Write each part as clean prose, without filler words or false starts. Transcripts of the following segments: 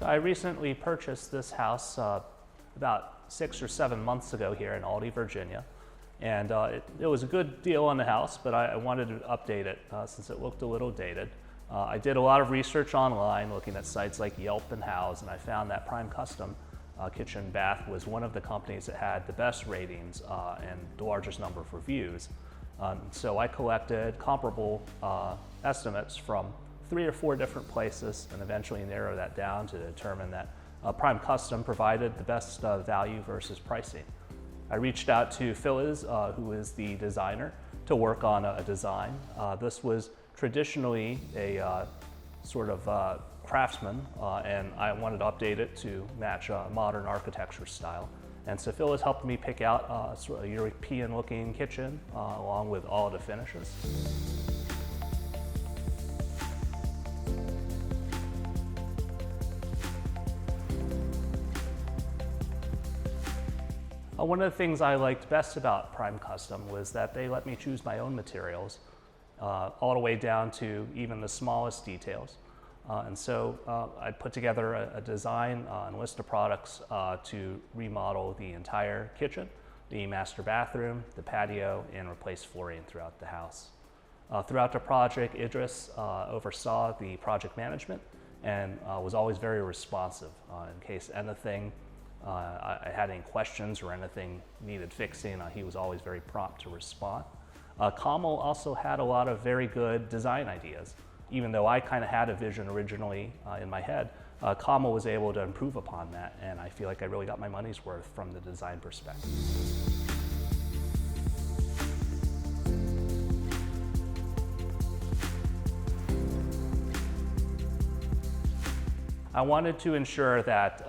So I recently purchased this house about 6 or 7 months ago here in Aldie, Virginia. And it was a good deal on the house, but I wanted to update it since it looked a little dated. I did a lot of research online looking at sites like Yelp and Houzz, and I found that PrimeCustom Kitchen Bath was one of the companies that had the best ratings and the largest number of reviews. So I collected comparable estimates from 3 or 4 different places and eventually narrowed that down to determine that PrimeCustom provided the best value versus pricing. I reached out to Filiz, who is the designer, to work on a design. This was traditionally a sort of craftsman, and I wanted to update it to match a modern architecture style. And so Filiz helped me pick out sort of a European-looking kitchen along with all of the finishes. One of the things I liked best about PrimeCustom was that they let me choose my own materials, all the way down to even the smallest details. And so I put together a design and list of products to remodel the entire kitchen, the master bathroom, the patio, and replace flooring throughout the house. Throughout the project, Idris oversaw the project management and was always very responsive in case anything I had any questions or anything needed fixing. He was always very prompt to respond. Kamal also had a lot of very good design ideas. Even though I kind of had a vision originally in my head, Kamal was able to improve upon that, and I feel like I really got my money's worth from the design perspective. I wanted to ensure that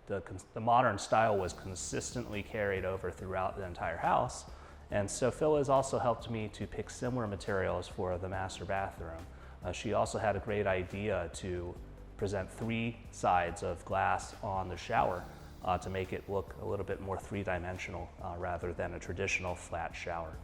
the modern style was consistently carried over throughout the entire house. And so Filiz also helped me to pick similar materials for the master bathroom. She also had a great idea to present 3 sides of glass on the shower to make it look a little bit more 3-dimensional rather than a traditional flat shower.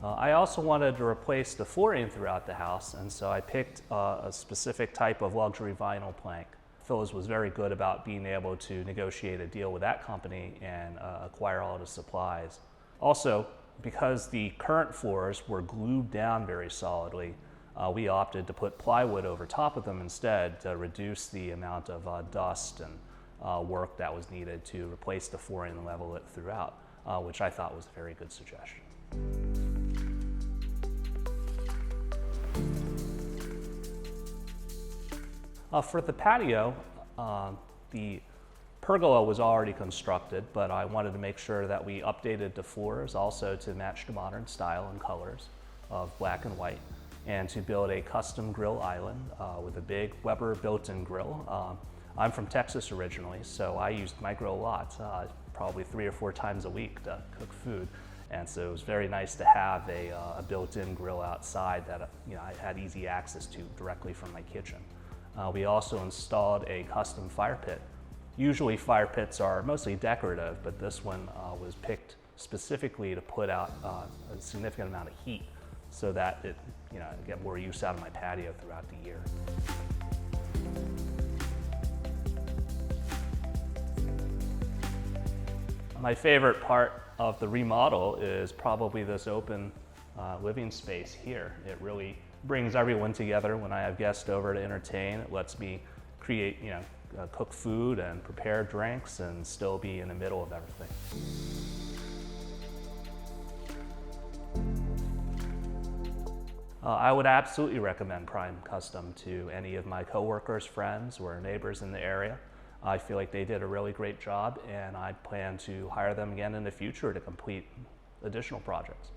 I also wanted to replace the flooring throughout the house, and so I picked a specific type of luxury vinyl plank. Filiz was very good about being able to negotiate a deal with that company and acquire all the supplies. Also, because the current floors were glued down very solidly, we opted to put plywood over top of them instead to reduce the amount of dust and work that was needed to replace the flooring and level it throughout, which I thought was a very good suggestion. For the patio, the pergola was already constructed, but I wanted to make sure that we updated the floors also to match the modern style and colors of black and white, and to build a custom grill island with a big Weber built-in grill. I'm from Texas originally, so I used my grill a lot, probably 3 or 4 times a week to cook food. And so it was very nice to have a built-in grill outside that I had easy access to directly from my kitchen. We also installed a custom fire pit. Usually fire pits are mostly decorative, but this one was picked specifically to put out a significant amount of heat so that it get more use out of my patio throughout the year. My favorite part of the remodel is probably this open living space here. It really brings everyone together when I have guests over to entertain. It lets me create, cook food and prepare drinks and still be in the middle of everything. I would absolutely recommend PrimeCustom to any of my coworkers, friends, or neighbors in the area. I feel like they did a really great job, and I plan to hire them again in the future to complete additional projects.